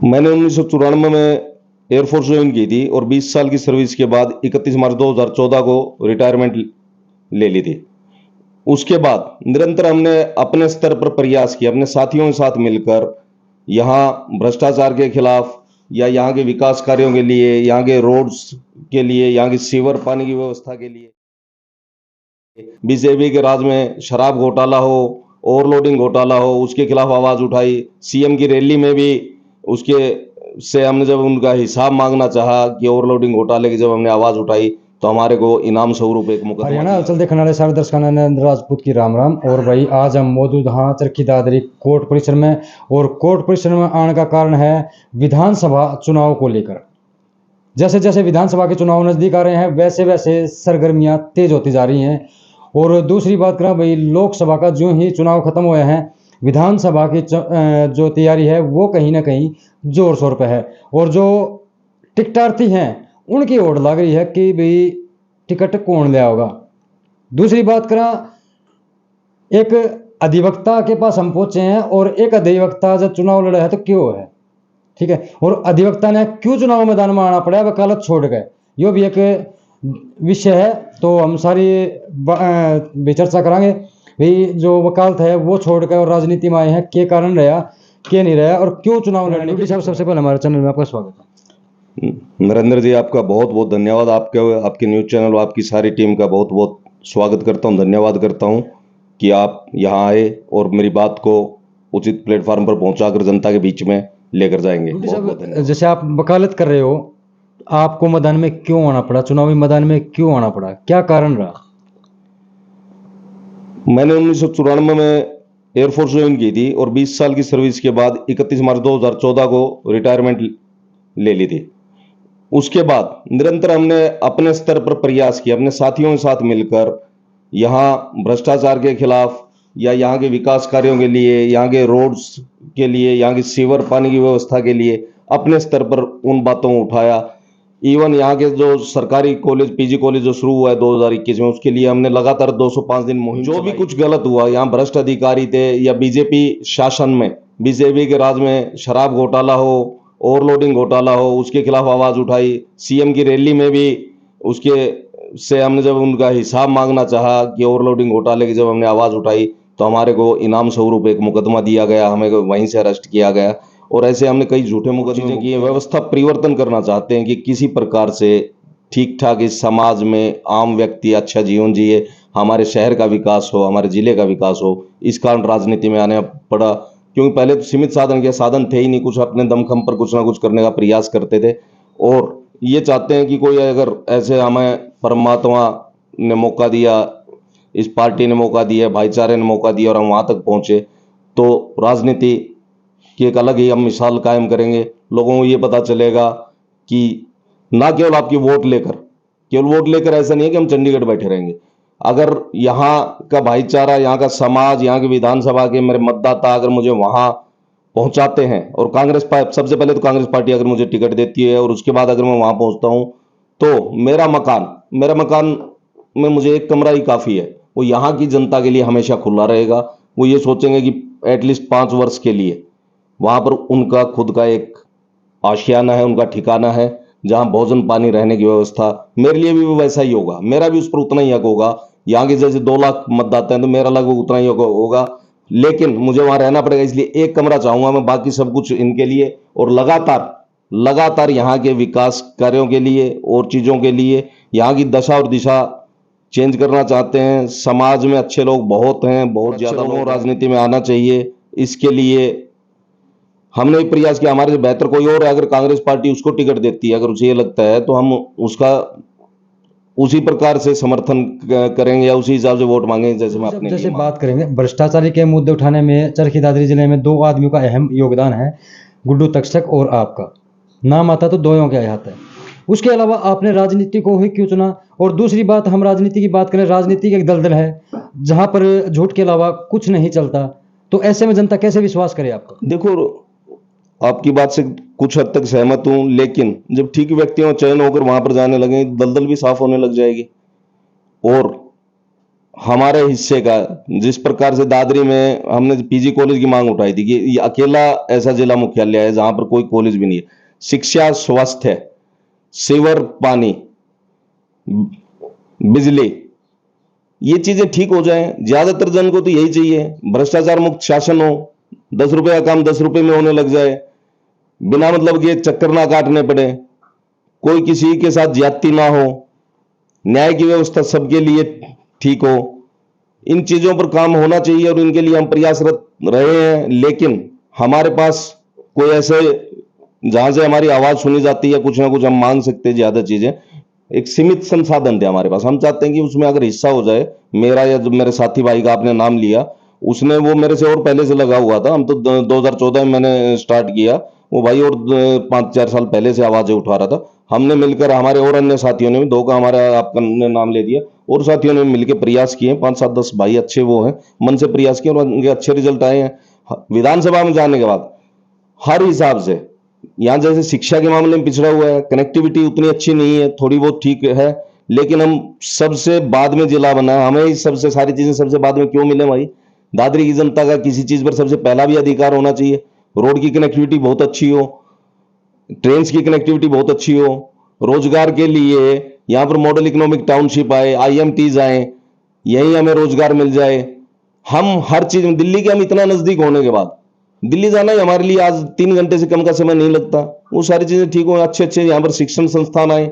मैंने 1994 में air force join की थी और 20 साल की सर्विस के बाद 31 मार्च 2014 को रिटायरमेंट ले ली थी। उसके बाद निरंतर हमने अपने स्तर पर प्रयास किया, अपने साथियों के साथ मिलकर यहाँ भ्रष्टाचार के खिलाफ या यहाँ के विकास कार्यों के लिए, यहाँ के रोड्स के लिए, यहाँ की सीवर पानी की व्यवस्था के लिए, बीजेपी के राज में शराब घोटाला हो, ओवरलोडिंग घोटाला हो, उसके खिलाफ आवाज उठाई। सीएम की रैली में भी उसके से हमने जब उनका हिसाब मांगना चाहा कि ओवरलोडिंग घोटाले की जब हमने आवाज उठाई तो हमारे को इनाम स्वरूप एक मुकदमा हरियाणा चल देखने वाले सारे दर्शकों नरेंद्र राजपूत की राम राम। और भाई आज हम मौजूद हाँ चरखी दादरी कोर्ट परिसर में, और कोर्ट परिसर में आने का कारण है विधानसभा चुनाव को लेकर। जैसे जैसे विधानसभा के चुनाव नजदीक आ रहे हैं वैसे वैसे सरगर्मियां तेज होती जा रही हैं। और दूसरी बात करें भाई, लोकसभा का जो ही चुनाव खत्म हुए हैं, विधानसभा की जो तैयारी है वो कहीं ना कहीं जोर शोर पे है। और जो टिकटार्थी हैं उनकी ओर लग रही है कि भाई टिकट कौन लिया होगा। दूसरी बात करें, एक अधिवक्ता के पास हम पहुंचे हैं, और एक अधिवक्ता जब चुनाव लड़ा है तो क्यों है, ठीक है, और अधिवक्ता ने क्यों चुनाव मैदान में आना पड़ा वकालत छोड़ गए, यो भी एक विषय है। तो हम सारी भी चर्चा करेंगे भाई, जो वकालत है वो छोड़ कर और राजनीति में आए हैं, क्या कारण रहा, क्या नहीं रहा, और क्यों चुनाव लड़ने। साहब सबसे पहले हमारे चैनल में आपका स्वागत है। नरेंद्र जी, आपका बहुत बहुत धन्यवाद। आपके न्यूज चैनल और आपकी सारी टीम का बहुत बहुत स्वागत करता हूं, धन्यवाद करता हूं कि आप यहां आए और मेरी बात को उचित प्लेटफॉर्म पर पहुंचाकर जनता के बीच में लेकर जाएंगे। जैसे आप वकालत कर रहे हो, आपको मैदान में क्यों आना पड़ा, चुनावी मैदान में क्यों आना पड़ा, क्या कारण रहा? मैंने 1994 में एयरफोर्स ज्वाइन की थी और 20 साल की सर्विस के बाद 31 मार्च 2014 को रिटायरमेंट ले ली थी। उसके बाद निरंतर हमने अपने स्तर पर प्रयास किया, अपने साथियों के साथ मिलकर यहाँ भ्रष्टाचार के खिलाफ या यहाँ के विकास कार्यों के लिए, यहाँ के रोड्स के लिए, यहाँ की सीवर पानी की व्यवस्था के लिए अपने स्तर पर उन बातों को उठाया। इवन यहाँ के जो सरकारी कॉलेज, पीजी कॉलेज जो शुरू हुआ है 2021 में, उसके लिए हमने लगातार 205 दिन मुहिम। जो भी कुछ गलत हुआ, यहाँ भ्रष्ट अधिकारी थे या बीजेपी शासन में, बीजेपी के राज में शराब घोटाला हो, ओवरलोडिंग घोटाला हो, उसके खिलाफ आवाज उठाई। सीएम की रैली में भी उसके से हमने जब उनका हिसाब मांगना चाहा कि ओवरलोडिंग घोटाले की जब हमने आवाज उठाई तो हमारे को इनाम स्वरूप एक मुकदमा दिया गया, हमें वहीं से अरेस्ट किया गया। और ऐसे हमने कई झूठे मुकदमे किए। व्यवस्था परिवर्तन करना चाहते हैं कि किसी प्रकार से ठीक ठाक इस समाज में आम व्यक्ति अच्छा जीवन जिए, हमारे शहर का विकास हो, हमारे जिले का विकास हो। इस कारण राजनीति में आने पड़ा, क्योंकि पहले तो सीमित साधन के साधन थे ही नहीं, कुछ अपने दमखम पर कुछ ना कुछ करने का प्रयास करते थे। और ये चाहते हैं कि कोई अगर ऐसे हमें परमात्मा ने मौका दिया, इस पार्टी ने मौका दिया, भाईचारे ने मौका दिया और हम वहां तक पहुंचे, तो राजनीति की एक अलग ही हम मिसाल कायम करेंगे। लोगों को ये पता चलेगा कि ना केवल आपकी वोट लेकर, केवल वोट लेकर ऐसा नहीं है कि हम चंडीगढ़ बैठे रहेंगे। अगर यहाँ का भाईचारा, यहाँ का समाज, यहाँ की विधानसभा के मेरे मतदाता अगर मुझे वहां पहुंचाते हैं, और कांग्रेस पार्टी सबसे पहले तो कांग्रेस पार्टी अगर मुझे टिकट देती है और उसके बाद अगर मैं वहां पहुंचता हूं तो मेरा मकान में मुझे एक कमरा ही काफी है, वो यहाँ की जनता के लिए हमेशा खुला रहेगा। वो ये सोचेंगे कि एटलीस्ट 5 वर्ष के लिए वहां पर उनका खुद का एक आशियाना है, उनका ठिकाना है, जहां भोजन पानी रहने की व्यवस्था। मेरे लिए भी वैसा ही होगा, मेरा भी उस पर उतना ही हक होगा। यहाँ के जैसे 2 लाख मतदाता हैं तो मेरा लगभग उतना ही होगा, लेकिन मुझे वहां रहना पड़ेगा, इसलिए एक कमरा चाहूंगा मैं, बाकी सब कुछ इनके लिए। और लगातार लगातार यहाँ के विकास कार्यों के लिए और चीजों के लिए यहाँ की दशा और दिशा चेंज करना चाहते हैं। समाज में अच्छे लोग बहुत हैं, बहुत ज्यादा लोग राजनीति में आना चाहिए। इसके लिए हमने एक प्रयास किया, हमारे से बेहतर कोई और है, अगर कांग्रेस पार्टी उसको टिकट देती है, अगर उसे ये लगता है तो हम उसका उसी प्रकार से समर्थन करेंगे या उसी हिसाब से वोट मांगेंगे जैसे मैं अपने। जैसे बात करेंगे भ्रष्टाचारी के मुद्दे उठाने में चरखी दादरी जिले में 2 आदमियों का अहम योगदान है, गुड्डू तक्षक और आपका नाम आता तो दोनों के आता है। उसके अलावा आपने राजनीति को ही क्यों चुना? और दूसरी बात, हम राजनीति की बात करें, राजनीति एक दलदल है जहां पर झूठ के अलावा कुछ नहीं चलता, तो ऐसे में जनता कैसे विश्वास करे आपको? देखो, आपकी बात से कुछ हद तक सहमत हूं, लेकिन जब ठीक व्यक्तियों चयन होकर वहां पर जाने लगे दलदल भी साफ होने लग जाएगी। और हमारे हिस्से का, जिस प्रकार से दादरी में हमने पीजी कॉलेज की मांग उठाई थी कि ये अकेला ऐसा जिला मुख्यालय है जहां पर कोई कॉलेज भी नहीं है, शिक्षा, स्वास्थ्य, सीवर, पानी, बिजली, ये चीजें ठीक हो जाएं। ज्यादातर जन को तो यही चाहिए, भ्रष्टाचार मुक्त शासन हो, 10 रुपए का काम 10 रुपए में होने लग जाए, बिना मतलब के चक्कर ना काटने पड़े, कोई किसी के साथ ज्यादती ना हो, न्याय की व्यवस्था सबके लिए ठीक हो। इन चीजों पर काम होना चाहिए और इनके लिए हम प्रयासरत रहे हैं। लेकिन हमारे पास कोई ऐसे जहां से हमारी आवाज सुनी जाती है, कुछ ना कुछ हम मांग सकते हैं, ज्यादा चीजें, एक सीमित संसाधन थे हमारे पास। हम चाहते हैं कि उसमें अगर हिस्सा हो जाए मेरा, या जो मेरे साथी भाई का आपने नाम लिया, उसने, वो मेरे से और पहले से लगा हुआ था। हम तो 2014 में मैंने स्टार्ट किया, वो भाई और 5-4 साल पहले से आवाजें उठा रहा था। हमने मिलकर, हमारे और अन्य साथियों ने भी, 2 का हमारा आपका ने नाम ले दिया, और साथियों ने मिलकर प्रयास किए, 5-7-10 भाई अच्छे वो हैं, मन से प्रयास किए और उनके अच्छे रिजल्ट आए हैं। विधानसभा में जाने के बाद हर हिसाब से, यहाँ जैसे शिक्षा के मामले में पिछड़ा हुआ है, कनेक्टिविटी उतनी अच्छी नहीं है, थोड़ी बहुत ठीक है, लेकिन हम सबसे बाद में जिला बना है। हमें ही सबसे सारी चीजें सबसे बाद में क्यों मिले भाई? दादरी की जनता का किसी चीज पर सबसे पहला भी अधिकार होना चाहिए। रोड की कनेक्टिविटी बहुत अच्छी हो, ट्रेन की कनेक्टिविटी बहुत अच्छी हो, रोजगार के लिए यहाँ पर मॉडल इकोनॉमिक टाउनशिप आए, आईएमटीज आए, यही हमें रोजगार मिल जाए। हम हर चीज में, दिल्ली के हम इतना नजदीक होने के बाद, दिल्ली जाना ही हमारे लिए आज 3 घंटे से कम का समय नहीं लगता। वो सारी चीजें ठीक हो, अच्छे अच्छे यहाँ पर शिक्षण संस्थान आए।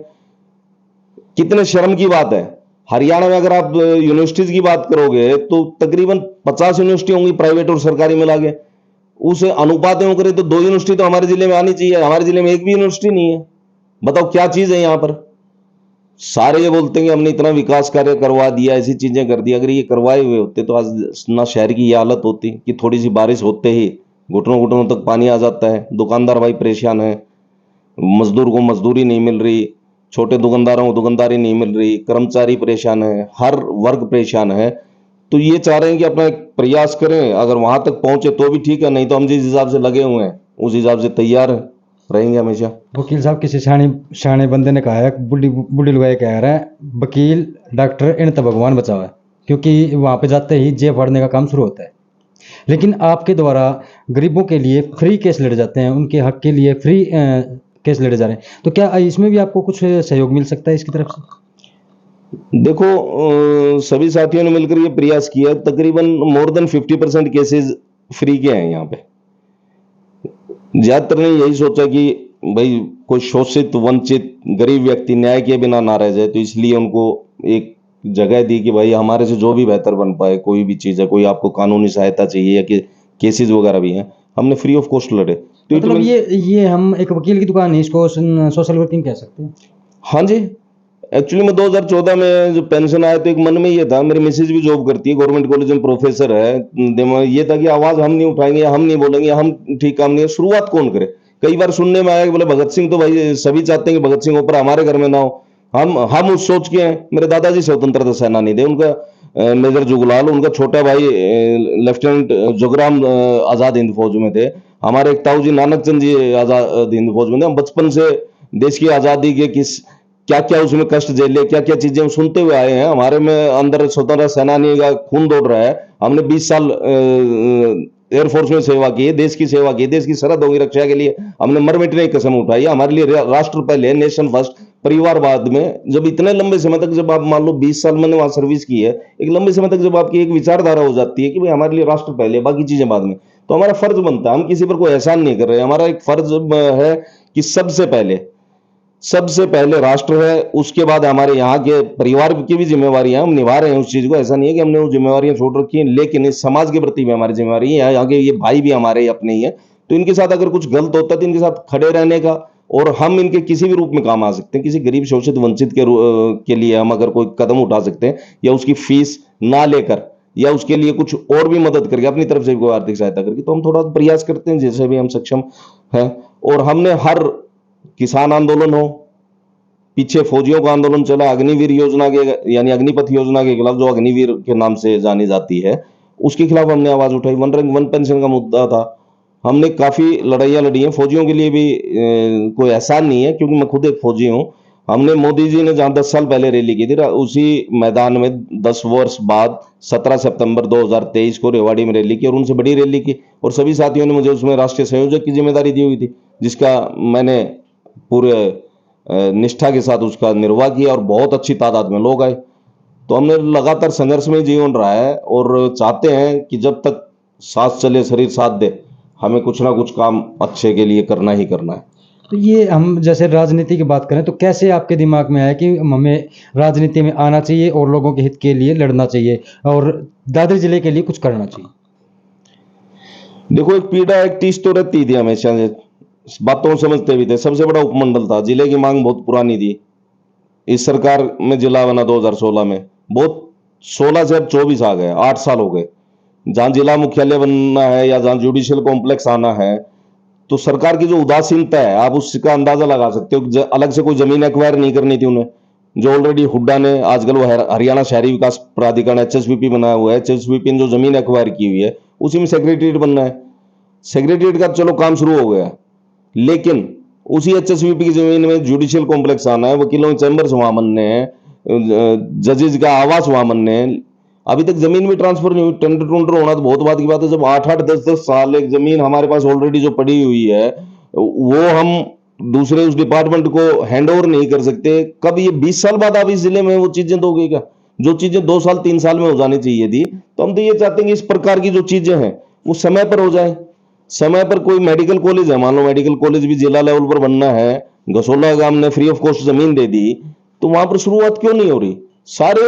कितने शर्म की बात है, हरियाणा में अगर आप यूनिवर्सिटीज की बात करोगे तो तकरीबन 50 यूनिवर्सिटी होंगी, प्राइवेट और सरकारी मिला के। उस अनुपात में करें तो 2 यूनिवर्सिटी तो हमारे जिले में आनी चाहिए, हमारे जिले में एक भी यूनिवर्सिटी नहीं है। बताओ क्या चीज है यहाँ पर? सारे ये बोलते हैं कि हमने इतना विकास कार्य करवा दिया, ऐसी चीजें कर दी। अगर ये करवाए हुए होते तो आज ना शहर की ये हालत होती कि थोड़ी सी बारिश होते ही घुटनों घुटनों तक पानी आ जाता है। दुकानदार भाई परेशान है, मजदूर को मजदूरी नहीं मिल रही, छोटे दुकानदारों को दुकानदारी नहीं मिल रही, कर्मचारी परेशान है, हर वर्ग परेशान है। तो ये चाह रहे हैं कि अपना एक प्रयास करें, अगर वहां तक पहुंचे तो भी ठीक है, नहीं तो हम जिस हिसाब से लगे हुए हैं उस हिसाब से तैयार रहेंगे हमेशा। वकील साहब, किसी शाणे बंदे ने कहा है, बुढ़ी बुढ़ी लुगाई कह रहे हैं, वकील डॉक्टर इन तो भगवान बचाओ है, क्योंकि वहां पे जाते ही जेब फाड़ने का काम शुरू होता है। लेकिन आपके द्वारा गरीबों के लिए फ्री केस लड़े जाते हैं, उनके हक के लिए फ्री केस लड़े जा रहे हैं, तो क्या इसमें भी आपको कुछ सहयोग मिल सकता है इसकी तरफ से? देखो, सभी साथियों ने मिलकर ये प्रयास किया, तकरीबन मोर देन 50% केसेस फ्री के हैं यहाँ पे। ज्यादातर ने यही सोचा कि भाई कोई शोषित, वंचित, गरीब व्यक्ति न्याय के बिना ना रह जाए, तो इसलिए उनको एक जगह दी कि भाई हमारे से जो भी बेहतर बन पाए, कोई भी चीज है, कोई आपको कानूनी सहायता चाहिए या कि केसेस वगैरह भी हैं, हमने फ्री ऑफ कॉस्ट लड़े। तो मतलब ये हम एक वकील की दुकान है, इसको सोशल वर्किंग कह सकते हैं। हाँ जी, एक्चुअली में 2014 में जो पेंशन आया तो एक मन में ये था, मेरी मिसेज भी जॉब करती है, गवर्नमेंट कॉलेज में प्रोफेसर है, दिमाग ये था कि आवाज हम नहीं उठाएंगे, हम नहीं बोलेंगे, हम ठीक काम नहीं है, शुरुआत कौन करे। कई बार सुनने में आया कि बोले भगत सिंह, तो भाई सभी चाहते हैं कि भगत सिंह ऊपर हमारे घर में ना हो। हम उस सोच के हैं। मेरे दादाजी स्वतंत्रता सेनानी थे, उनका मेजर जुगलाल, उनका छोटा भाई लेफ्टिनेंट जोगराम आजाद हिंद फौज में थे। हमारे एक ताऊ जी नानक चंद जी आजाद हिंद फौज में थे। हम बचपन से देश की आजादी के किस क्या क्या उसमें कष्ट झेले, क्या क्या चीजें हम सुनते हुए आए हैं। हमारे में अंदर स्वतंत्रता सेनानी का खून दौड़ रहा है। हमने 20 साल एयरफोर्स में सेवा की है, देश की सेवा की, देश की सरहदों की रक्षा के लिए हमने मर मिटने की कसम उठाई है। हमारे लिए राष्ट्र पहले, नेशन फर्स्ट, परिवार बाद में। जब इतने लंबे समय तक, जब आप मान लो 20 साल मैंने वहां सर्विस की है, एक लंबे समय तक जब आपकी एक विचारधारा हो जाती है कि भाई हमारे लिए राष्ट्र पहले, बाकी चीजें बाद में, तो हमारा फर्ज बनता है, हम किसी पर कोई एहसान नहीं कर रहे, हमारा एक फर्ज है कि सबसे पहले राष्ट्र है, उसके बाद हमारे यहाँ के परिवार की भी जिम्मेवारियां हम निभा रहे हैं उस चीज को। ऐसा नहीं है कि हमने वो जिम्मेवारियां छोड़ रखी हैं, लेकिन इस समाज के प्रति भी हमारी जिम्मेवारी है। यहाँ के ये भाई भी हमारे अपने ही है, तो इनके साथ अगर कुछ गलत होता है तो इनके साथ खड़े रहने का, और हम इनके किसी भी रूप में काम आ सकते हैं। किसी गरीब, शोषित, वंचित के लिए हम अगर कोई कदम उठा सकते हैं, या उसकी फीस ना लेकर, या उसके लिए कुछ और भी मदद करके, अपनी तरफ से कोई आर्थिक सहायता करके, तो हम थोड़ा प्रयास करते हैं जैसे भी हम सक्षम है। और हमने हर किसान आंदोलन हो, पीछे फौजियों का आंदोलन चला, अग्निवीर योजना के, यानी अग्निपथ योजना के खिलाफ, जो अग्निवीर के नाम से जानी जाती है, उसके खिलाफ हमने आवाज उठाई। वन रैंक वन पेंशन का मुद्दा था, हमने काफी लड़ाइयां लड़ी हैं। फौजियों के लिए भी कोई एहसान नहीं है, क्योंकि मैं खुद एक फौजी हूं। हमने मोदी जी ने जहां 10 साल पहले रैली की थी उसी मैदान में 10 वर्ष बाद 17 सितंबर 2023 को रेवाड़ी में रैली की और उनसे बड़ी रैली की, और सभी साथियों ने मुझे उसमें राष्ट्रीय संयोजक की जिम्मेदारी दी हुई थी, जिसका मैंने पूरे निष्ठा के साथ उसका निर्वाह किया और बहुत अच्छी तादाद में लोग आए। तो हमने लगातार संघर्ष में जीवन रहा है और चाहते हैं कि जब तक सांस चले शरीर साथ दे, हमें कुछ ना कुछ काम अच्छे के लिए करना ही करना है। तो ये हम जैसे राजनीति की बात करें तो कैसे आपके दिमाग में आया कि हमें राजनीति में आना चाहिए और लोगों के हित के लिए लड़ना चाहिए और दादरी जिले के लिए कुछ करना चाहिए? देखो, एक पीड़ा एक टीस तो रहती थी हमेशा से, बातों को समझते भी थे। सबसे बड़ा उपमंडल था, जिले की मांग बहुत पुरानी थी। इस सरकार में जिला बना 2016 में, बहुत 16 से अब 24 आ गए, 8 साल हो गए। जहां जिला मुख्यालय बनना है या जहां जुडिशियल कॉम्प्लेक्स आना है, तो सरकार की जो उदासीनता है आप उसका अंदाजा लगा सकते हो। अलग से कोई जमीन एक्वायर नहीं करनी थी उन्हें, जो ऑलरेडी हुड्डा ने, आजकल वो हरियाणा शहरी विकास प्राधिकरण एचएसवीपी बनाया हुआ है, एचएसवीपी ने जो जमीन एक्वायर की हुई है उसी में सेक्रेटरीट बनना है। सेक्रेटरीट का चलो काम शुरू हो गया, लेकिन उसी एचएसवीपी की जमीन में जुडिशियल कॉम्प्लेक्स आना है, वकीलों के चैम्बर्स वहां बनने हैं, जजेज का आवास वहां बनने हैं। अभी तक जमीन भी ट्रांसफर नहीं हुई। टेंडर टूंडर होना तो बहुत बात की बात है। जब 8-8 10-10 साल एक जमीन हमारे पास ऑलरेडी जो पड़ी हुई है, वो हम दूसरे उस डिपार्टमेंट को हैंड ओवर नहीं कर सकते, कब ये 20 साल बाद आप इस जिले में वो चीजें दोगे क्या? जो चीजें 2 साल 3 साल में हो जानी चाहिए थी, तो हम तो ये चाहते हैं कि इस प्रकार की जो चीजें हैं वो समय पर हो जाए। समय पर कोई मेडिकल कॉलेज है, मान लो मेडिकल कॉलेज भी जिला लेवल पर बनना है, गसोला गांव ने फ्री ऑफ कॉस्ट जमीन दे दी, तो वहां पर शुरुआत क्यों नहीं हो रही? सारे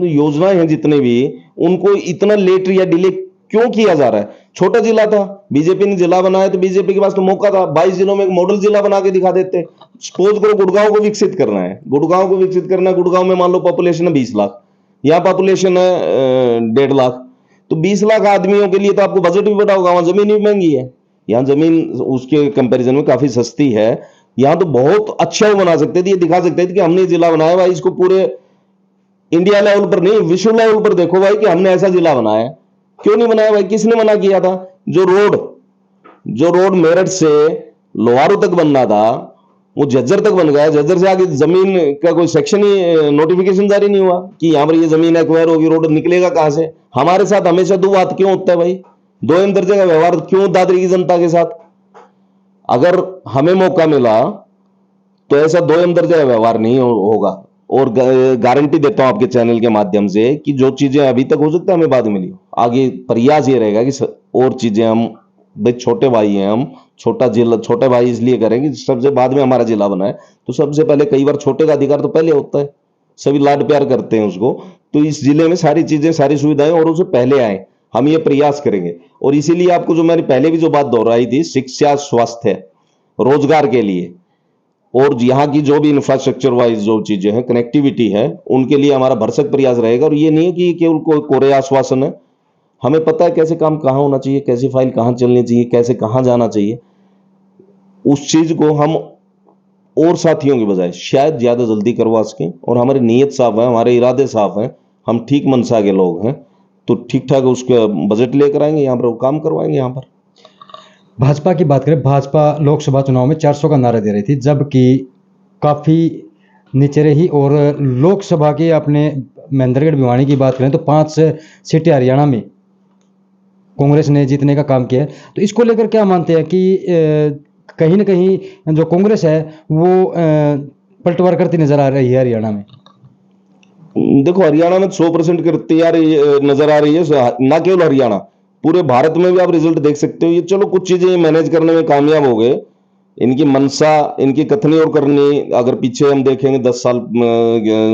योजनाएं हैं जितने भी, उनको इतना लेट या डिले क्यों किया जा रहा है? छोटा जिला था, बीजेपी ने जिला बनाया तो बीजेपी के पास तो मौका था, 22 जिलों में एक मॉडल जिला बना के दिखा देते। सपोज करो गुड़गांव को विकसित करना है, गुड़गांव को विकसित करना है, गुड़गांव में मान लो पॉपुलेशन है 20 लाख, यहाँ पॉपुलेशन है 1.5 लाख, तो 20 लाख आदमियों के लिए तो आपको बजट भी बड़ा होगा, वहां जमीन भी महंगी है। यहाँ जमीन उसके कंपैरिजन में काफी सस्ती है। यहाँ तो बहुत अच्छा वो बना सकते थे, ये दिखा सकते थे कि हमने जिला बनाया भाई, इसको पूरे इंडिया लेवल पर नहीं विश्व लेवल पर देखो भाई कि हमने ऐसा जिला बनाया। क्यों नहीं बनाया भाई? किसने मना किया था? जो रोड मेरठ से लोहारू तक बनना था वो झज्जर तक बन गया। झज्जर से आगे जमीन का कोई सेक्शन ही नोटिफिकेशन जारी नहीं हुआ कि यहां पर ये जमीन एक्वायर होगी, रोड निकलेगा कहां से? हमारे साथ हमेशा दो बात क्यों होता है भाई? दोयम दर्जे का व्यवहार क्यों दादरी की जनता के साथ? अगर हमें मौका मिला तो ऐसा दोयम दर्जे का व्यवहार नहीं होगा। और गारंटी देता हूं आपके चैनल के माध्यम से कि जो चीजें अभी तक हो सकता है हमें बाद में मिली, आगे प्रयास ये रहेगा कि और चीजें हम, भाई छोटे भाई हैं हम, छोटा जिला छोटे भाई इसलिए करेंगे सबसे बाद में हमारा जिला बना है, तो सबसे पहले कई बार छोटे का अधिकार तो पहले होता है, सभी लाड प्यार करते हैं उसको। तो इस जिले में सारी चीजें सारी सुविधाएं और उसे पहले आए, हम ये प्रयास करेंगे। और इसीलिए आपको जो मैंने पहले भी जो बात दोहराई थी, शिक्षा, स्वास्थ्य, रोजगार के लिए, और यहाँ की जो भी इंफ्रास्ट्रक्चर वाइज जो चीजें हैं, कनेक्टिविटी है, उनके लिए हमारा भरसक प्रयास रहेगा। और ये नहीं है कि केवल कोरे आश्वासन है, हमें पता है कैसे काम कहाँ होना चाहिए, कैसी फाइल कहाँ चलनी चाहिए, कैसे कहाँ जाना चाहिए। उस चीज को हम और साथियों की बजाय शायद ज्यादा जल्दी करवा सकें, और हमारी नीयत साफ है, हमारे इरादे साफ हैं, हम ठीक मनसा के लोग हैं, तो ठीक ठाक उसका बजट लेकर आएंगे यहाँ पर, काम करवाएंगे यहाँ पर। भाजपा की बात करें, भाजपा लोकसभा चुनाव में 400 का नारा दे रही थी, जबकि काफ़ी नीचे रही। और लोकसभा के अपने महेंद्रगढ़ भिवानी की बात करें तो 5 सीटें हरियाणा में कांग्रेस ने जीतने का काम किया है। तो इसको लेकर क्या मानते हैं कि कहीं ना कहीं जो कांग्रेस है वो पलटवार करती नजर आ रही है हरियाणा में? देखो, हरियाणा में 100% करती यार नजर आ रही है, ना केवल हरियाणा, पूरे भारत में भी आप रिजल्ट देख सकते हो। ये चलो कुछ चीजें मैनेज करने में कामयाब हो गए, इनकी मनसा, इनकी कथनी और करनी अगर पीछे हम देखेंगे 10 साल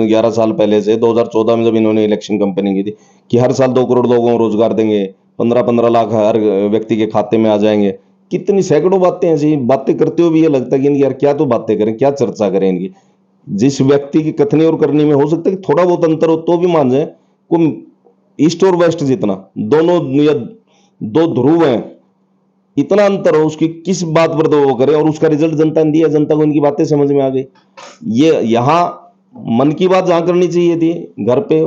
11 साल पहले से, 2014 में जब इन्होंने इलेक्शन कंपेनिंग की थी कि हर साल 2 करोड़ लोगों को रोजगार देंगे, 15-15 लाख हर व्यक्ति के खाते में आ जाएंगे, कितनी सैकड़ों बातें ऐसी बातें करते हुए भी ये लगता है कि इनकी यार क्या तो बातें करें, क्या चर्चा करें इनकी। जिस व्यक्ति की कथनी और करनी में हो सकता है कि थोड़ा बहुत अंतर हो तो भी मान जाए, को ईस्ट और वेस्ट जितना दोनों या 2 ध्रुव हैं, इतना अंतर हो, उसकी किस बात पर तो वो करे, और उसका रिजल्ट जनता ने दिया, जनता को इनकी बातें समझ में आ गई। ये यहां मन की बात जहां करनी चाहिए थी घर पे,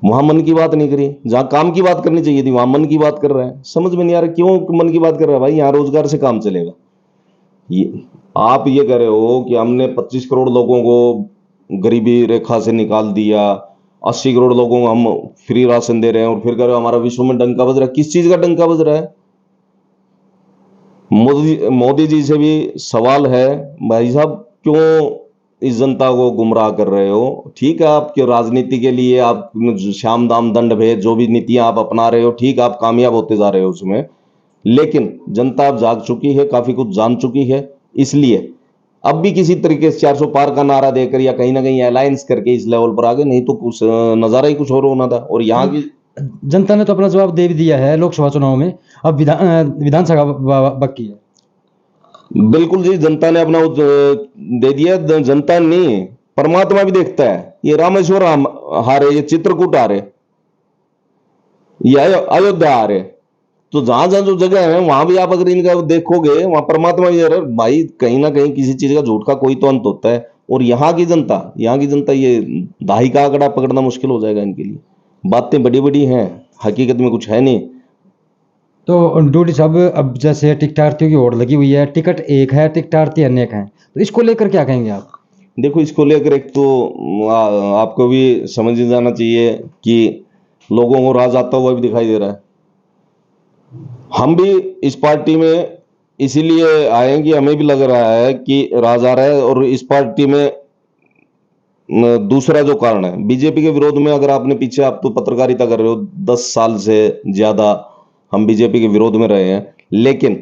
वहां मन की बात नहीं करी, जहां काम की बात करनी चाहिए थी वहां मन की बात कर रहा है। समझ में नहीं आ रहा क्यों मन की बात कर रहा है भाई? यहां रोजगार से काम चलेगा, आप ये कह रहे हो कि हमने 25 करोड़ लोगों को गरीबी रेखा से निकाल दिया, 80 करोड़ लोगों को हम फ्री राशन दे रहे हैं, और फिर कह रहे हो हमारा विश्व में डंका बज रहा है। किस चीज का डंका बज रहा है? मोदी जी से भी सवाल है, भाई साहब क्यों इस जनता को गुमराह कर रहे हो? ठीक है, आपके राजनीति के लिए आप श्याम दाम दंड भेद जो भी नीतियां आप अपना रहे हो, ठीक है, आप कामयाब होते जा रहे हो उसमें, लेकिन जनता अब जाग चुकी है, काफी कुछ जान चुकी है। इसलिए अब भी किसी तरीके से 400 पार का नारा देकर या कहीं ना कहीं अलायंस करके इस लेवल पर आ गए, नहीं तो कुछ नजारा ही कुछ और होना था। और यहाँ की जनता ने तो अपना जवाब दे भी दिया है लोकसभा चुनाव में, अब विधानसभा बाकी है। बिल्कुल जी, जनता ने अपना दे दिया। जनता नहीं, परमात्मा भी देखता है। ये रामेश्वर हारे, ये चित्रकूट हारे, ये अयोध्या हारे, तो जहां जहां जो जगह है वहां भी आप अगर इनका देखोगे, वहां परमात्मा भी अरे भाई कहीं ना कहीं किसी चीज का झूठ का कोई तो अंत होता है। और यहाँ की जनता ये दाही का आंकड़ा पकड़ना मुश्किल हो जाएगा इनके लिए। बातें बड़ी बड़ी हैं, हकीकत में कुछ है नहीं। तो डूडी साहब, अब जैसे टिकटार्थियों की होड़ लगी हुई है, टिकट एक है, टिकटार्थी अनेक हैं, तो इसको लेकर क्या कहेंगे आप? देखो, इसको लेकर एक तो आपको भी समझ जाना चाहिए कि लोगों को राज आता हुआ भी दिखाई दे रहा है। हम भी इस पार्टी में इसीलिए आए हैं कि हमें भी लग रहा है कि राज आ रहा है। और इस पार्टी में दूसरा जो कारण है, बीजेपी के विरोध में, अगर आपने पीछे, आप तो पत्रकारिता कर रहे हो, 10 साल से ज्यादा हम बीजेपी के विरोध में रहे हैं, लेकिन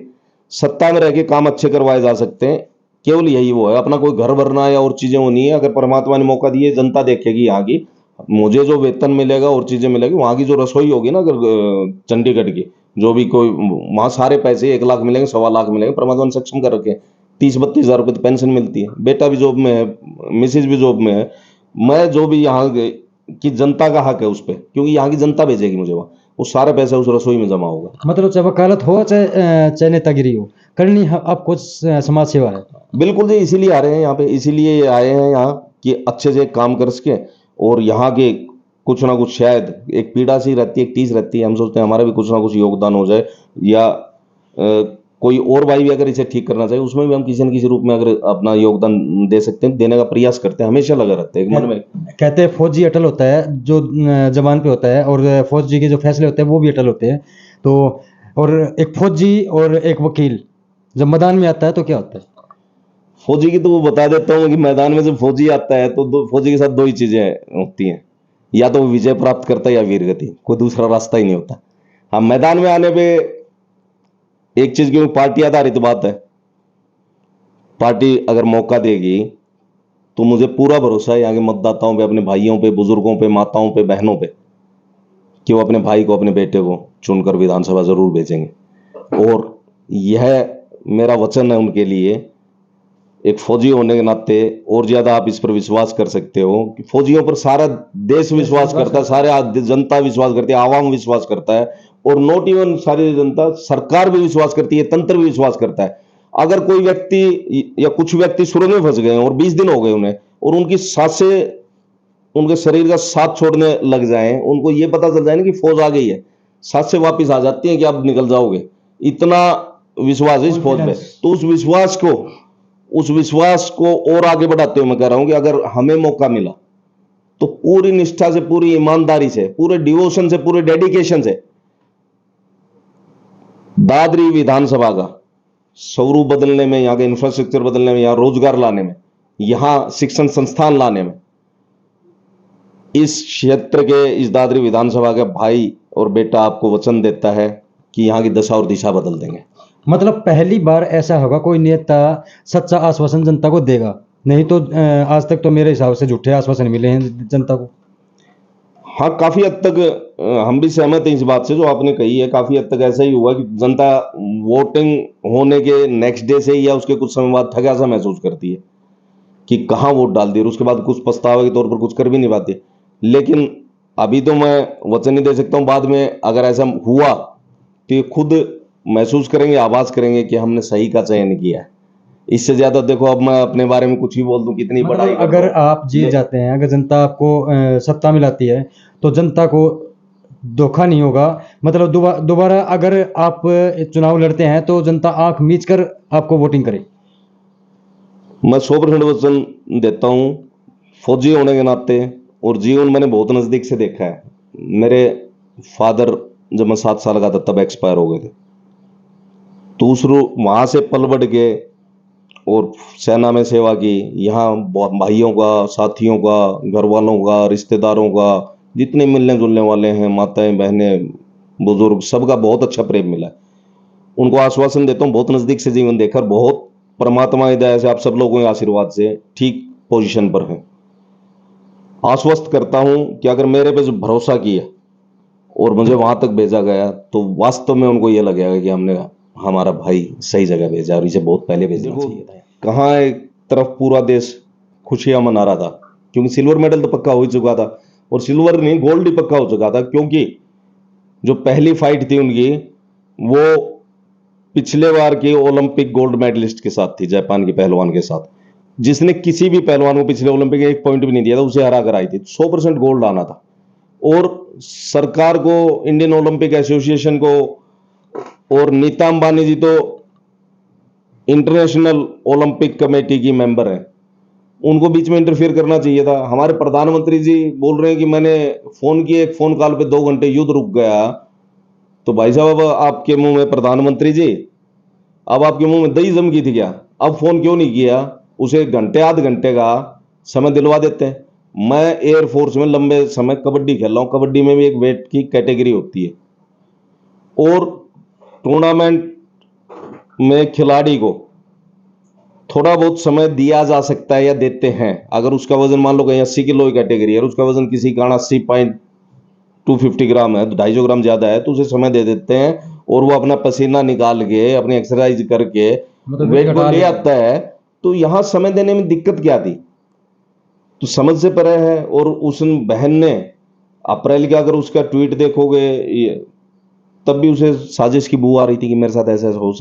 सत्ता में रह के काम अच्छे करवाए जा सकते हैं। केवल यही वो है, अपना कोई घर भरना या और चीजें होनी है। अगर परमात्मा ने मौका दिए, जनता देखेगी यहाँ की, मुझे जो वेतन मिलेगा और चीजें मिलेगी, वहां की जो रसोई होगी ना, अगर चंडीगढ़ की जो भी कोई, वहां सारे पैसे 1 लाख मिलेंगे, 1.25 लाख मिलेंगे। परमात्मा ने सक्षम कर रखे, 30-32 हजार रुपये तो पेंशन मिलती है। बेटा भी जॉब में है, मिसेज भी जॉब में है। मैं जो भी यहाँ की जनता का हक है उस पर, क्योंकि यहाँ की जनता भेजेगी मुझे वहां, वो सारा पैसा उस रसोई में जमा होगा। मतलब चाहे वकालत हो, चाहे नेतागिरी हो, करनी आपको समाज सेवा है। बिल्कुल जी, इसीलिए आ रहे हैं यहाँ पे, इसीलिए आए हैं यहाँ कि अच्छे से काम कर सके। और यहाँ के कुछ ना कुछ, शायद एक पीड़ा सी रहती है, एक टीस रहती है, हम सोचते हैं हमारा भी कुछ ना कुछ योगदान हो जाए, या कोई और भाई भी अगर इसे ठीक करना चाहिए, उसमें भी हम किसी न किसी रूप में अगर अपना योगदान दे सकते हैं, देने का प्रयास करते हैं, हमेशा लगा रहता है एक मन में। कहते हैं फौजी अटल होता है जो जवान पे होता है, और फौजी के जो फैसले होते हैं वो भी अटल होते हैं। तो और एक फौजी और एक वकील जब मैदान में आता है तो क्या होता है? फौजी की तो वो बता देता हूँ कि मैदान में जब फौजी आता है तो फौजी के साथ दो ही चीजें होती हैं, या तो वो विजय प्राप्त करता है या वीरगति, कोई दूसरा रास्ता ही नहीं होता। हाँ, मैदान में आने पे एक चीज, क्योंकि पार्टी आधारित बात है, पार्टी अगर मौका देगी तो मुझे पूरा भरोसा है यहाँ के मतदाताओं पे, अपने भाइयों पे, बुजुर्गों पे, माताओं पे, बहनों पे, कि वो अपने भाई को, अपने बेटे को चुनकर विधानसभा जरूर भेजेंगे। और यह मेरा वचन है उनके लिए, एक फौजी होने के नाते। और ज्यादा आप इस पर विश्वास कर सकते हो कि फौजियों पर सारा देश विश्वास करता है, सारे जनता विश्वास करती है, आवाम विश्वास करता है, और नॉट इवन सारी जनता, सरकार भी विश्वास करती है, तंत्र भी विश्वास करता है। अगर कोई व्यक्ति या कुछ व्यक्ति सुरंग में फंस गए और 20 दिन हो गए उन्हें, और उनकी सांसें, उनके शरीर का साथ छोड़ने लग जाए, उनको ये पता चल जाए ना कि फौज आ गई है, सांसें वापिस आ जाती हैं कि आप निकल जाओगे, इतना विश्वास है इस फौज में। तो उस विश्वास को और आगे बढ़ाते हुए मैं कह रहा हूं कि अगर हमें मौका मिला तो पूरी निष्ठा से, पूरी ईमानदारी से, पूरे डिवोशन से, पूरे डेडिकेशन से दादरी विधानसभा का स्वरूप बदलने में, यहाँ के इंफ्रास्ट्रक्चर बदलने में, यहाँ रोजगार लाने में, यहाँ शिक्षण संस्थान लाने में, इस क्षेत्र के, इस दादरी विधानसभा के भाई और बेटा आपको वचन देता है कि यहाँ की दशा और दिशा बदल देंगे। मतलब पहली बार ऐसा होगा कोई नेता सच्चा आश्वासन जनता को देगा, नहीं तो आज तक तो मेरे हिसाब से झूठे आश्वासन मिले हैं जनता को। हाँ, काफी हद तक हम भी सहमत हैं इस बात से जो आपने कही है। काफी हद तक ऐसा ही हुआ कि जनता वोटिंग होने के नेक्स्ट डे से या उसके कुछ समय बाद ठगा सा महसूस करती है कि कहाँ वोट डाल दिया, और उसके बाद कुछ पछतावे के तौर पर कुछ कर भी नहीं पाती। लेकिन अभी तो मैं वचन नहीं दे सकता हूँ, बाद में अगर ऐसा हुआ तो ये खुद महसूस करेंगे, आवाज करेंगे कि हमने सही का चयन किया है। इससे ज्यादा देखो, अब मैं अपने बारे में कुछ ही बोल दूं, कितनी मतलब बड़ाई कर अगर दूं। आप जीत जाते हैं, अगर जनता आपको सत्ता में लाती है, तो जनता को धोखा नहीं होगा। मतलब दोबारा अगर आप चुनाव लड़ते हैं तो जनता आंख मीच कर आपको वोटिंग करे। मैं 100% वचन देता हूँ फौजी होने के नाते, और जीवन मैंने बहुत नज़दीक से देखा है। मेरे फादर जब मैं 7 साल का था तब एक्सपायर हो गए थे। तो उस वहाँ से पल बढ़ के और सेना में सेवा की, यहाँ भाइयों का, साथियों का, घर वालों का, रिश्तेदारों का, जितने मिलने जुलने वाले हैं, माताएं बहनें बुजुर्ग, सबका बहुत अच्छा प्रेम मिला है। उनको आश्वासन देता हूँ, बहुत नज़दीक से जीवन देखकर, बहुत परमात्मा की दया से आप सब लोगों के आशीर्वाद से ठीक पोजीशन पर हैं। आश्वस्त करता हूँ कि अगर मेरे पे जो भरोसा किया और मुझे वहां तक भेजा गया तो वास्तव में उनको ये लगेगा कि हमने हमारा भाई सही जगह भेजा और इसे बहुत पहले भेजना चाहिए था। कहाँ एक तरफ पूरा देश खुशियां मना रहा था क्योंकि सिल्वर मेडल तो पक्का हो ही चुका था, और सिल्वर नहीं गोल्ड ही पक्का हो चुका था, क्योंकि जो पहली फाइट थी उनकी वो पिछले बार की ओलंपिक गोल्ड मेडलिस्ट के साथ थी, जापान के पहलवान के साथ, जिसने किसी भी पहलवान को पिछले ओलंपिक में 1 पॉइंट भी नहीं दिया था, उसे हरा कर आई थी। 100% गोल्ड आना था। और सरकार को, इंडियन ओलंपिक एसोसिएशन को, और नीता अंबानी जी तो इंटरनेशनल ओलंपिक कमेटी की मेंबर है, उनको बीच में इंटरफियर करना चाहिए था। हमारे प्रधानमंत्री जी बोल रहे हैं कि मैंने फोन किए, एक फोन कॉल पे 2 घंटे युद्ध रुक गया। तो भाई साहब, आपके मुंह में प्रधानमंत्री जी, अब आपके मुंह में दही जम गई थी क्या? अब फोन क्यों नहीं किया? उसे घंटे आध घंटे का समय दिलवा देते हैं। मैं एयरफोर्स में लंबे समय कबड्डी खेल रहा हूं। कबड्डी में भी एक वेट की कैटेगरी होती है, और टूर्नामेंट में खिलाड़ी को थोड़ा बहुत समय दिया जा सकता है या देते हैं। अगर उसका वजन मान लो कहीं 80 किलो की कैटेगरी है और उसका वजन किसी कारण 80.250 ग्राम है, तो 250 ग्राम ज्यादा है, तो उसे समय दे देते हैं और वो अपना पसीना निकाल के, अपनी एक्सरसाइज करके मतलब वेट को घटा ले लेते आता है। तो यहां समय देने में दिक्कत क्या थी? तो समझ से परे है। और उस बहन ने अप्रैल का अगर उसका ट्वीट देखोगे, तब भी उसे साजिश की बू आ रही थी कि मेरे साथ ऐसा ऐसा हो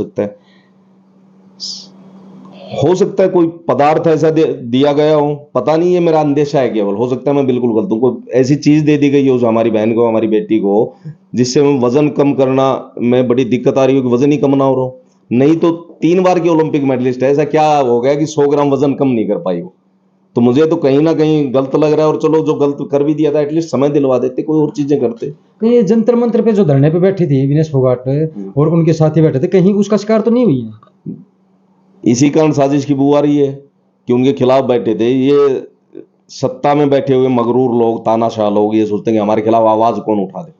सकता है कोई पदार्थ ऐसा दिया गया हो, पता नहीं, ये मेरा अंदेशा है केवल, हो सकता है मैं बिल्कुल गलत हूं। कोई ऐसी चीज दे दी गई हो जो हमारी बहन को, हमारी बेटी को, जिससे वजन कम करना में बड़ी दिक्कत आ रही हो, कि वजन ही कम ना हो रहा हो। नहीं तो 3 बार की ओलंपिक मेडलिस्ट है, ऐसा क्या हो गया कि 100 ग्राम वजन कम नहीं कर पाई वो? तो मुझे तो कहीं ना कहीं गलत लग रहा है। और चलो, जो गलत कर भी दिया था, एटलीस्ट समय दिलवा देते, कोई और चीजें करते। कहीं जंतर मंत्र पे जो धरने पे बैठी थी विनेश फोगाट और उनके साथी बैठे थे, कहीं उसका शिकार तो नहीं हुई है? इसी कारण साजिश की बू आ रही है कि उनके खिलाफ बैठे थे। ये सत्ता में बैठे हुए मगरूर लोग, तानाशाह लोग, ये सोचते हैं कि हमारे खिलाफ आवाज कौन उठा दे।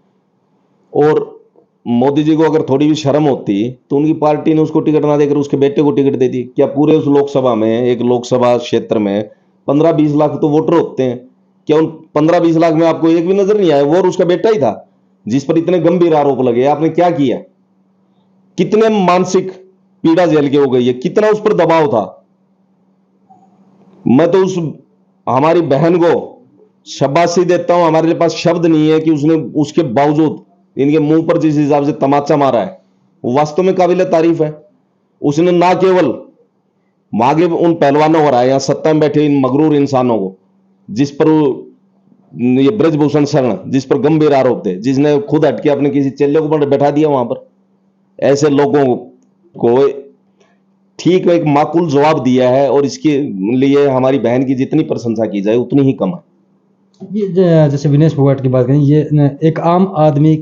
और मोदी जी को अगर थोड़ी भी शर्म होती तो उनकी पार्टी ने उसको टिकट ना देकर उसके बेटे को टिकट दे दी। क्या पूरे उस लोकसभा में, एक लोकसभा क्षेत्र में 15-20 लाख तो वोटर होते हैं, क्या उन 15-20 लाख में आपको एक भी नजर नहीं आया? वो और उसका बेटा ही था जिस पर इतने गंभीर आरोप लगे। आपने क्या किया? कितने मानसिक पीड़ा झेल के हो गई है, कितना उस पर दबाव था। मैं तो उस हमारी बहन को शाबाशी देता हूं। हमारे पास शब्द नहीं है कि उसने उसके बावजूद इनके मुंह पर जिस हिसाब से तमाचा मारा है, वो वास्तव में काबिल तारीफ है। उसने ना केवल मागे उन पहलवानों को हराया, यहां सत्ता में बैठे इन मगरूर इंसानों को, जिस पर ये ब्रजभूषण शरण, जिस पर गंभीर आरोप थे, जिसने खुद हटके अपने किसी चेले को बैठा दिया वहां पर, ऐसे लोगों को ठीक एक माकूल जवाब दिया है। और इसके लिए हमारी बहन की जितनी प्रशंसा की जाए उतनी ही कम है। ये जैसे विनेश फोगाट की बात करें, ये एक आम आदमी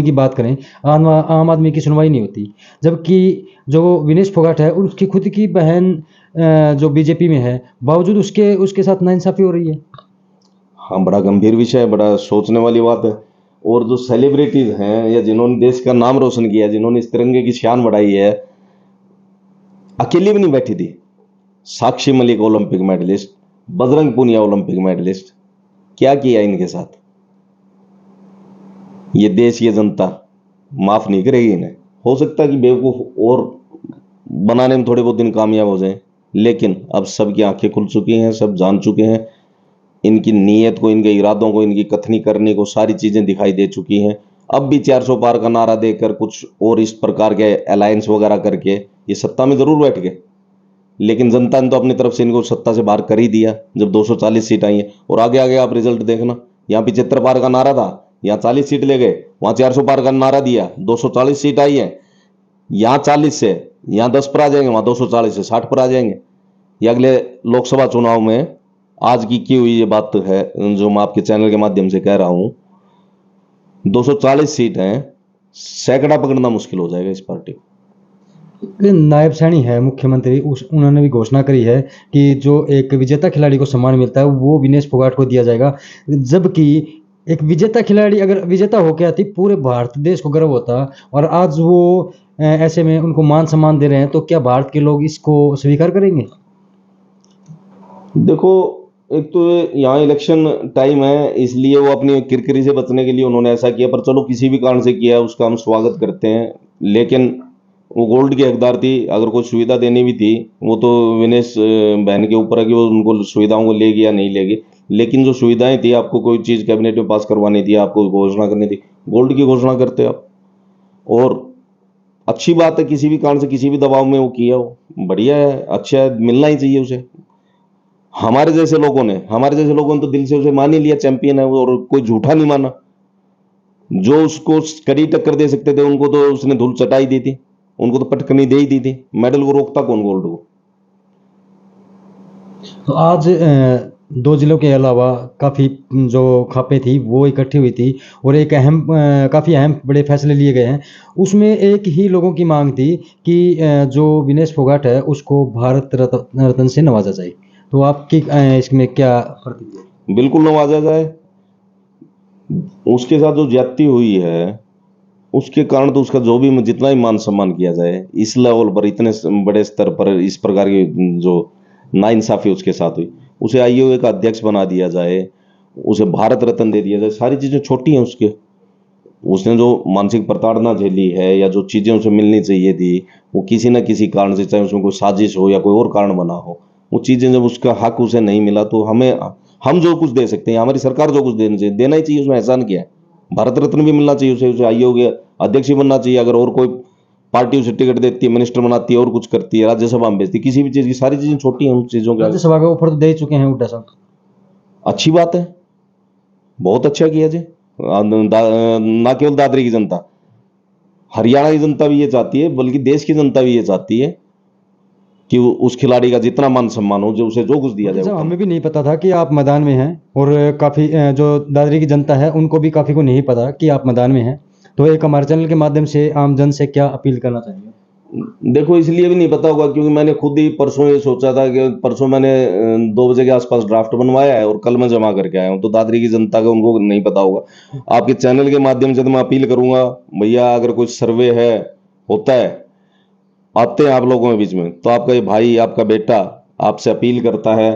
की बात करें, आम आदमी की सुनवाई नहीं होती, जबकि जो विनेश फोगाट है उसकी खुद की बहन जो बीजेपी में है, बावजूद उसके साथ नाइंसाफी हो रही है। हाँ, बड़ा गंभीर विषय है, बड़ा सोचने वाली बात है। और जो सेलिब्रिटीज हैं या जिन्होंने देश का नाम रोशन किया, जिन्होंने इस तिरंगे की शान बढ़ाई है, अकेली भी नहीं बैठी थी। Sakshi Malik Olympic medallist, Bajrang Punia Olympic medallist, क्या किया इनके साथ? ये देश, ये जनता माफ नहीं करेगी इन्हें। हो सकता है कि बेवकूफ और बनाने में थोड़े बहुत दिन कामयाब हो जाए, लेकिन अब सबकी आंखें खुल चुकी हैं, सब जान चुके हैं इनकी नीयत को, इनके इरादों को, इनकी कथनी करने को, सारी चीजें दिखाई दे चुकी हैं। अब भी 400 पार का नारा देकर कुछ और इस प्रकार के अलायंस वगैरह करके ये सत्ता में जरूर बैठ गए, लेकिन जनता ने तो अपनी तरफ से इनको सत्ता से बाहर कर ही दिया जब 240 सीट आई है। और आगे आगे आप रिजल्ट देखना, यहाँ 75 पार का नारा था, यहाँ 40 सीट ले गए, वहां 400 पार का नारा दिया, 240 सीट आई है। यहाँ 40 से यहाँ 10 पर आ जाएंगे, वहां 240 से 60 पर आ जाएंगे। या अगले लोकसभा चुनाव में आज की हुई ये बात है जो मैं आपके चैनल के माध्यम से कह रहा हूं, 240 सीट हैं, सैकड़ा पकड़ना मुश्किल हो जाएगा इस पार्टी को। नायब सैनी है मुख्यमंत्री, उन्होंने भी घोषणा करी है कि जो एक विजेता खिलाड़ी को सम्मान मिलता है वो विनेश फोगाट को दिया जाएगा, जबकि एक विजेता खिलाड़ी अगर विजेता हो गया थी पूरे भारत देश को गर्व होता, और आज वो ऐसे में उनको मान सम्मान दे रहे हैं, तो क्या भारत के लोग इसको स्वीकार करेंगे? देखो, एक तो यहाँ इलेक्शन टाइम है, इसलिए वो अपनी किरकिरी से बचने के लिए उन्होंने ऐसा किया, पर चलो किसी भी कारण से किया उसका हम स्वागत करते हैं। लेकिन वो गोल्ड की हकदार थी, अगर कोई सुविधा देनी भी थी वो तो विनेश बहन के ऊपर है कि वो उनको सुविधाओं को लेगी या नहीं लेगी। लेकिन जो सुविधाएं थी, आपको कोई चीज़ कैबिनेट में पास करवानी थी, आपको घोषणा करनी थी, गोल्ड की घोषणा करते आप। और अच्छी बात है, किसी भी कारण से किसी भी दबाव में वो किया, वो बढ़िया है, अच्छा है, मिलना ही चाहिए उसे। हमारे जैसे लोगों ने तो दिल से उसे मान ही लिया, चैंपियन है वो, और कोई झूठा नहीं माना। जो उसको कड़ी टक्कर दे सकते थे उनको तो उसने धूल चटाई दी थी, उनको तो पटकनी दे ही दी थी। मेडल को रोकता कौन गोल्ड को? तो आज दो जिलों के अलावा काफ़ी जो खापें थी वो इकट्ठी हुई थी, और एक काफ़ी अहम बड़े फैसले लिए गए हैं। उसमें एक ही लोगों की मांग थी कि जो विनेश फोगाट है उसको भारत रत्न से नवाजा जाए। तो आपकी इसमें क्या प्रतिक्रिया? बिल्कुल नवाजा जाए। उसके साथ जो ज्यादती हुई है उसके कारण तो उसका जो भी जितना ही मान सम्मान किया जाए, इस लेवल पर इतने बड़े स्तर पर इस प्रकार की जो नाइंसाफी उसके साथ हुई, उसे आईओए का अध्यक्ष बना दिया जाए, उसे भारत रत्न दे दिया जाए, सारी चीजें छोटी हैं उसके। उसने जो मानसिक प्रताड़ना झेली है या जो चीजें उसे मिलनी चाहिए थी, वो किसी न किसी कारण से, चाहे उसमें कोई साजिश हो या कोई और कारण बना हो, वो चीजें जब उसका हक उसे नहीं मिला तो हम जो कुछ दे सकते हैं, हमारी सरकार जो कुछ देना ही चाहिए। उसमें एहसान किया है? भारत रत्न भी मिलना चाहिए उसे आईओए अध्यक्ष ही बनना चाहिए। अगर और कोई पार्टी उसे टिकट देती है, मिनिस्टर बनाती है और कुछ करती है, राज्यसभा में भेजती है, किसी भी चीज की, सारी चीजें छोटी हैं उन चीजों के आगे। राज्यसभा का ऑफर तो दे चुके हैं हुड्डा साहब। अच्छी बात है, बहुत अच्छा किया जी। ना केवल दादरी की जनता, हरियाणा की जनता भी ये चाहती है, बल्कि देश की जनता भी ये चाहती है कि उस खिलाड़ी का जितना मान सम्मान हो, जो उसे जो कुछ दिया जाए। हमें भी नहीं पता था कि आप मैदान में हैं, और काफ़ी जो दादरी की जनता है उनको भी काफ़ी को नहीं पता कि आप मैदान में हैं। तो एक हमारे चैनल के माध्यम से आम जन से क्या अपील करना चाहिए? देखो, इसलिए भी नहीं पता होगा क्योंकि मैंने खुद ही परसों ये सोचा था कि परसों मैंने 2 बजे के आसपास ड्राफ्ट बनवाया है और कल मैं जमा करके आया हूँ, तो दादरी की जनता का उनको नहीं पता होगा। आपके चैनल के माध्यम से तो मैं अपील करूंगा, भैया अगर कोई सर्वे है, होता है, आते हैं आप लोगों के बीच में, तो आपका ये भाई, आपका बेटा आपसे अपील करता है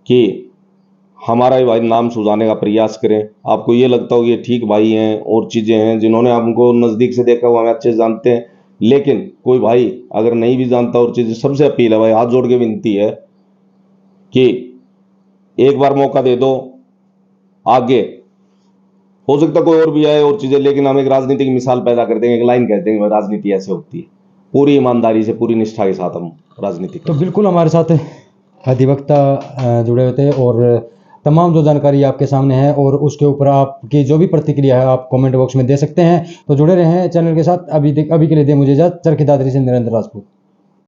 कि हमारा ये भाई नाम सुधारने का प्रयास करें। आपको ये लगता हो कि ये ठीक भाई हैं और चीज़ें हैं, जिन्होंने हमको नज़दीक से देखा हुआ, हमें अच्छे से जानते हैं, लेकिन कोई भाई अगर नहीं भी जानता और चीज़ें, सबसे अपील है भाई, हाथ जोड़ के विनती है कि एक बार मौका दे दो। आगे हो सकता कोई और भी आए और चीज़ें, लेकिन हम एक राजनीति की मिसाल पैदा कर देंगे, एक लाइन कह देंगे भाई राजनीति ऐसे होती है। पूरी ईमानदारी से, पूरी निष्ठा के साथ हम राजनीति तो बिल्कुल हमारे साथ अधिवक्ता जुड़े हुए थे, और तमाम जो जानकारी आपके सामने है और उसके ऊपर आपकी जो भी प्रतिक्रिया है आप कमेंट बॉक्स में दे सकते हैं। तो जुड़े रहें चैनल के साथ। अभी के लिए दे मुझे इजाजत। चरखी दादरी से नरेंद्र राजपूत।